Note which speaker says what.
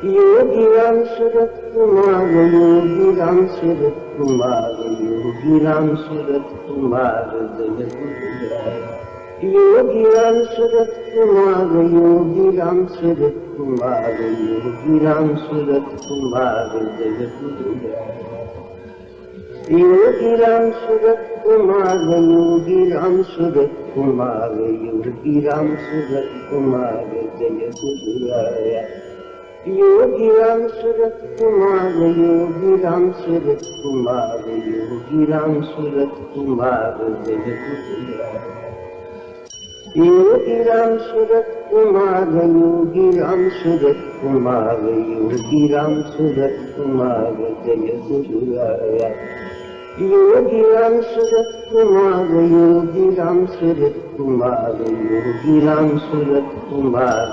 Speaker 1: Yogi Ram Surat Kumar, Yogi Ram Surat Kumar, Yogi Ram Surat Kumar Jai गुरुराय। Yogi Ram Surat Kumar, Yogi Ram Surat Kumar, Yogi Ram Surat Kumar Jai गुरुराय। Yogi Ram Surat Kumar, Yogi Ram Surat Kumar, Yogi Ram Surat Kumar Jai गुरुराय। Yogi Ram Surat Kumar, Yogi Ram Surat Kumar, Yogi Ram Surat Kumar Jai गुरुराय। Yogi Ram Surat Kumar, Yogi Ram Surat Kumar, Yogi Ram Surat Kumar Jai गुरुराय। Yogi Ram Surat Kumar, Yogi Ram Surat Kumar, Yogi Ram Surat Kumar.